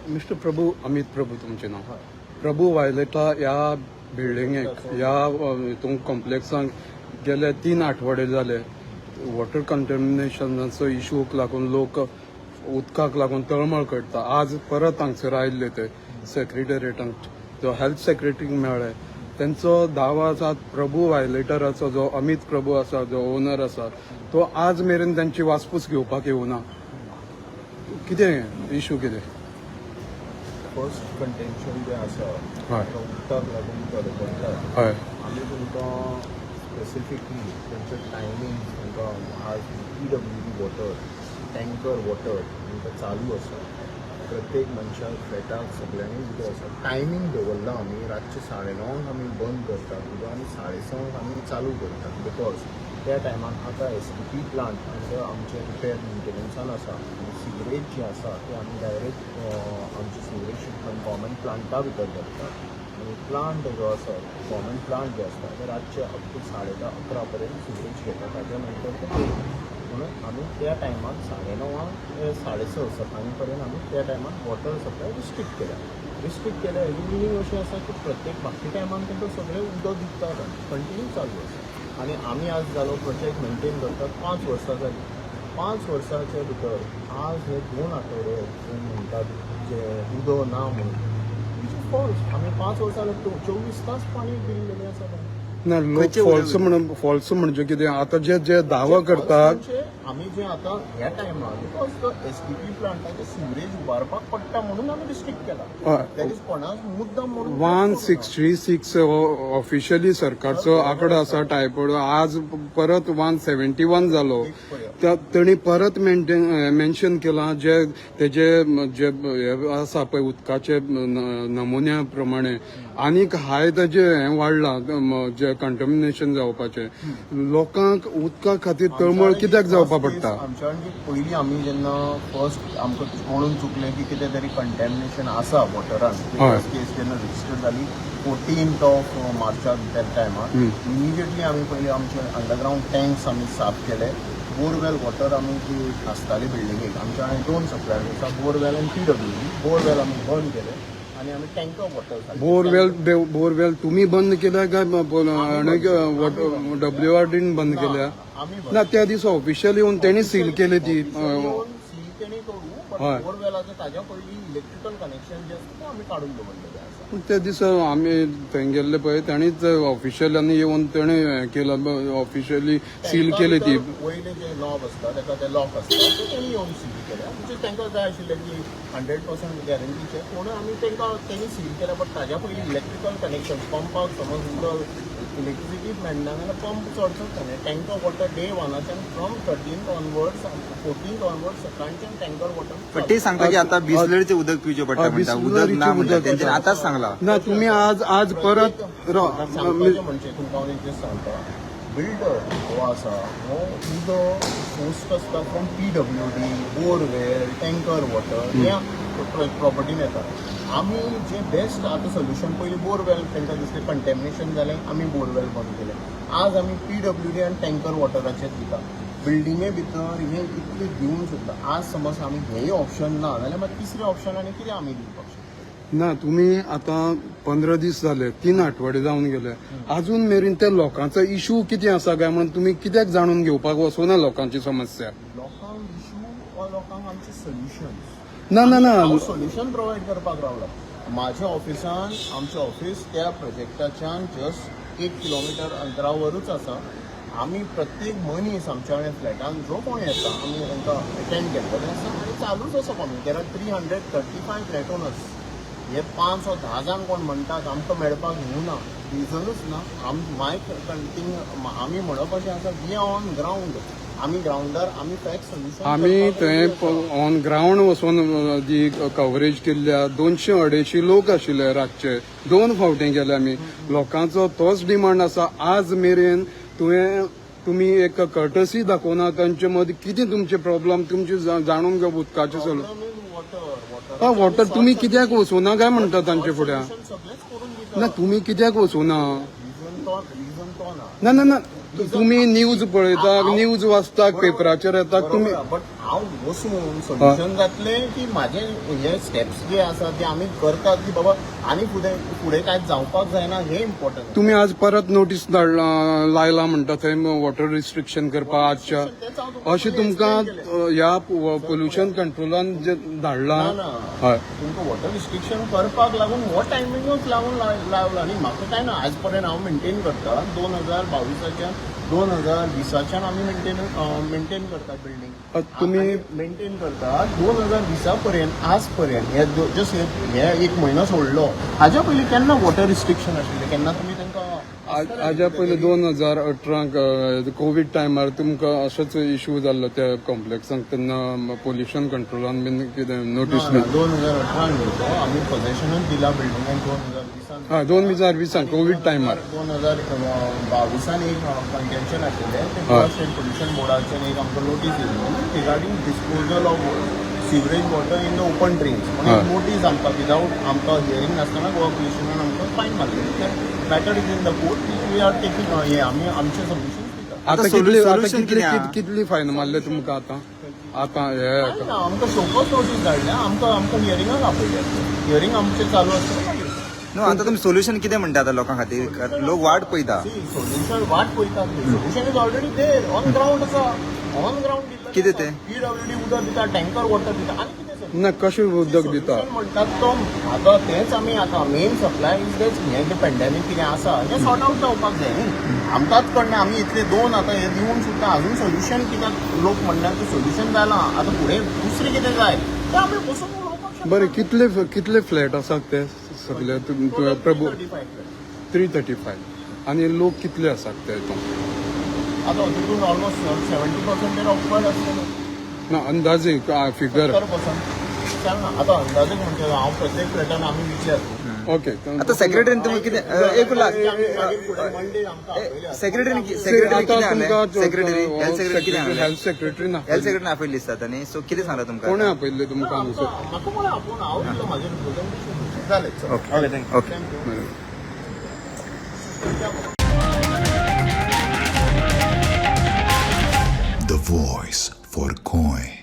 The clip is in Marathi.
मिस्टर प्रभू, अमित प्रभू तुमचें नाव. प्रभू वायलेटा ह्या बिल्डिंगेक ह्या हितून कॉम्प्लेक्सांक गेले 3 आठवडे जाले वॉटर कंटॅमिनेशनाचो इश्यूक लागून लोक उदकाक लागून तळमळ करता. आज परत हांगसर आयिल्ले ते सेक्रेटरिएटांत जो हेल्थ सेक्रेटरीक मेळ्ळे. त्यांचो दावो आसा प्रभू वायलेटराचो जो अमित प्रभू आसा जो ओनर आसा तो आज मेरेन त्यांची वासपूस घेवपाक येवना. कितें इश्यू कितें? फर्स्ट कंटेन्शन जे आसा उदकाक लागून करता हय आमी तुमकां स्पेसिफिकली तेंचे टायमींग तुमकां आज PWD वॉटर टँकर वॉटर तुमकां चालू आसा. प्रत्येक मनशाक फ्लॅटाक सगळ्यांनी कितें आसा टायमींग दवरला आमी. रातचे 9:30 आमी बंद करतात किंवां आमी 6:30 आमी चालू करतात. बिकॉज त्या टायमार आतां STP प्लांट आमचे रिपेर मेंटेनन्सान आसा. सिवरेज जे आसा ते आमी डायरेक्ट आमचे सिवरेज ट्रिटमेंट गव्हर्मेंट प्लांटा भितर करतात. आनी प्लांट जो आसा गव्हर्मेंट प्लांट जे आसता ते रातचे अप टू 10:30-11 पर्यंत सिवरेज घेतात. ताज्या नंतर ते म्हणून आमी त्या टायमार 9:30 6:30 सकाळी पर्यंत आमी त्या टायमार वॉटर सप्लाय रिस्ट्रिक्ट केल्या. हेजी मिनींग अशें आसा की प्रत्येक बाकी टायमान तांकां सगळें उदक दितात कंटिन्यू चालू आसा. आनी आमी आज जालो प्रोजेक्ट मेंटेन करतात 5 वर्सां जालीं. 5 वर्सांच्या भितर आज हे 2 आठवडे म्हणटात जे उदक ना म्हणून फॉल्स. आमी 5 वर्सां 24 तास पाणी दिल्लेलें आसा. ना लोक फॉल्स म्हणजे कितें आता जे दावा करतात आमी जे आता ह्या टायमार बिकॉज तो STP प्लांटाचे सिवरेज उबारपाक पडटा म्हणून आमी रिस्ट्रिक्ट केला. दॅट इज कोणाच मुद्दाम म्हणून 166 ऑफिशियली सरकारचो आंकडो आसा टायफॉयड. आज परत 171 जालो. तांणी परत मेन्शन केला जे तेजे जे आसा पळय उदकाचे नमुन्या प्रमाणे आनीक हाय ताजे हें वाडलां जे कंटॅमिनेशन जावपाचें. लोकांक उदका खातीर तळमळ कित्याक जावपा पडटा? आमच्या पयलीं आमी जेन्ना फर्स्ट आमकां म्हणून चुकलें की कितें तरी कंटॅमिनेशन आसा वॉटरान. केस जेन्ना रजिस्टर जाली 14 मार्चाक त्या टायमार इमिजिएटली आमी पयलीं आमचे अंडरग्रावंड टँक्स आमी साफ केले. बोरवेल वॉटर आमी जी आसताली बिल्डिंगेक आमच्या 2 सप्लायर आसा बोरवेल आनी PWD. बोरवेल आमी बंद केले आनी आमी टँकर वॉटर बोरवेल तुम्ही बंद केल्या काय WRDन बंद केल्या? ना त्या दिसा ऑफिशियल येवन तेणी सील केली ती. बोरवेलाचें ताज्या पयलीं इलेक्ट्रिकल कनेक्शन जे आसा तें आमी काडून दवरलेलें आसा. त्या दिसा आमी थंय गेल्ले पळय ताणीच ऑफिशियलांनी येवन तेणें हें केलं ऑफिशियली सील केली ती. वयले जे नॉब आसता ताका ते लॉक आसता ते तेणी येवन सील केल्या. म्हणजे तांकां जाय आशिल्लें की 100% गॅरंटीचे म्हणून आमी तांकां तेणी सील केल्या. बट ताज्या पयलीं इलेक्ट्रिकल कनेक्शन पंपाक समज उदक इलेक्ट्रिसिटी मेळना जाल्यार पंप चडचो टँकर वॉटर डे 1च्यान from 13th onwards 14th onwards सकाळच्यान टँकर वॉटर. पण ते सांगता की आता बिस्लरीचे उदक पिवचे पडटा म्हणटा. उदक ना म्हणटा तेंच्यानी आतांच सांगला. ना तुम्ही आज परत म्हणजे तुमकां हांव एक सांगता बिल्डर हो आसा हो उदक पोस्ट आसता from PWD borewell tanker water ह्या प्रॉपर्टीन येता. आमी जे बेस्ट आतां सोल्युशन पयलीं बोरवेल तांकां दिसलें कंटॅमिनेशन जालें आमी बोरवेल बंद केलें. आज आमी PWD आनी टँकर वॉटराचेर दिता. बिल्डिंगे भितर हें इतलें दिवन सुद्दां आज समज आमी हेंय ऑप्शन ना जाल्यार मागीर तिसरें ऑप्शन आनी कितें आमी दिवपाक शकता? ना तुम्ही आता 15 दीस जाले 3 आठवडे जावन गेले अजून मेरेन त्या लोकांचो इश्यू कितें आसा काय म्हणून तुम्ही कित्याक जाणून घेवपाक वचना लोकांची समस्या? लोकांक इश्यू वा लोकांक आमचे सोल्युशन्स ना सोल्युशन प्रोवायड करपाक रावला. म्हाज्या ऑफिसान आमचें ऑफिस त्या प्रोजेक्टाच्यान जस्ट 1 किलोमिटर अंतरावरूच आसा. आमी प्रत्येक मनीस आमच्या फ्लॅटान जो कोण येता आमी तांकां अटेंड केल्लेलें आसा आनी चालूच आसा कमी. There are 335 flat owners. हे 5 वा 10 जाण कोण म्हणटात आमकां मेळपाक येवना रिजनूच ना. माय कंटींग आमी म्हणप अशें आसा वी आर ऑन ग्रावंड. आमी ग्रावंडार आमी फॅक्ट सोल्युशन आमी थंय ऑन ग्रावंड वचून जी कवरेज केल्ल्या 200-250 लोक आशिल्ले रातचे 2 फावटी गेले आमी. लोकांचो तोच डिमांड आसा आज मेरेन तुम्ही एक कर्टसी दाखोवना. तांचे मदीं कितें तुमचे प्रॉब्लेम तुमचे जाणून घेवप उदकाचे सोल्युशन. वॉटर तुम्ही कित्याक वचूना काय म्हणटा तांचे फुड्यान? ना तुम्ही कित्याक वचूना? ना तुम्ही न्यूज पळयता न्यूज वाचता पेपराचेर येता तुम्ही. बट हांव वचून सोल्युशन जातले की माझे हे स्टेप्स जे आसा ते आमी करतात की बाबा आनी फुडें कांय जावपाक जायना हे इम्पॉर्टंट. तुम्ही आज परत नोटीस लायला म्हणटा थंय वॉटर रिस्ट्रिक्शन करपा आजच्या अशें तुमकां ह्या पोल्युशन कंट्रोलान जे धाडलां. हय तुमकां वॉटर रिस्ट्रिक्शन करपाक लागून हो टायमिंगूच लागून लावला न्ही. म्हाका काय ना आज पर्यंत हांव मेंटेन करता 2022च्यान 2020च्यान आमी मेंटेन करता बिल्डींग. तुम्ही मेंटेन करता 2020 पर्यंत आज पर्यंत हे जस्ट हे एक म्हयनो सोडलो हाज्या पयलीं केन्ना वॉटर रिस्ट्रिक्शन आशिल्लें केन्ना तुमी तांकां हाज्या पयलीं 2018 कोविड टायमार तुमकां असोच इश्यू जाल्लो त्या कॉम्प्लेक्सांक तेन्ना पोल्युशन कंट्रोलान बीन कितें नोटीस 2018 न्हू आमी पोजेशनूच दिला बिल्डिंगान 2020 कोविड टायमार 2022 एक कंटेन्शन आशिल्लें तें स्टेट पोल्युशन बोर्डाचेर एक आमकां notice Delhi regarding disposal of sewerage water in the open drains म्हणून नोटीस आमकां विदाउट आमकां हियरींग नासतना गोवा पोल्युशनान आमकां फायन मारलेली. Matter is in the court we are taking हे आमी आमचे सबमिशन दिता. आता कितली फायन मारले तुमकां आतां हे आमकां शोकस नोटीस धाडल्या आमकां हियरिंगाक आपयल्या. हियरींग आमचें चालू आसतना नो आता तुम्ही सोल्युशन कितें म्हणटा आतां लोकां खातीर लोक वाट पळयता सोल्युशन वाट पळयतात. Solution is already there on ground आसा. ऑन ग्राउंड कितें तें PWD उदक दिता टँकर वॉटर दिता आनी कितें ना कशें उदक दिता म्हणटात तो आतां तेच आमी आतां मेन सप्लाय इज तेच हें जें पेंडेमीक कितें आसा हें सॉर्ट आउट जावपाक जाय न्ही. आमकांच कळना आमी इतले 2 आतां हे दिवन सुद्दां अजून सोल्युशन कित्याक लोक म्हणटात की सोल्युशन जालां आतां फुडें दुसरें कितें जाय तें आमी बसून उलोवपाक शकता. बरें कितले फ्लॅट आसात ते सगळे प्रभू 335 आनी लोक कितले आसात ते हितून आतां तितून ऑलमोस्ट 70% ऑक्युपायड आसतले ना अंदाजे फिगर 70% चलना. आतां अंदाजे म्हणटा हांव प्रत्येक फ्लॅटान आमी विचारता. ओके आता सेक्रेटरीन तुम्ही कितें एक लाख सेक्रेटरीन कितें हाडलें सेक्रेटरी हेल्थ सेक्रेटरी कितें हाडलें हेल्थ सेक्रेटरी ना हेल्थ सेक्रेटरीन आपयल्ली दिसता न्ही सो कितें सांगला तुमकां कोणे आपयल्ले तुमकां हांगसर म्हाका म्हळ्यार आपूण हांव दिलो म्हाजें रिप्रेझेंटेशन जालें. Okay okay The voice for coin.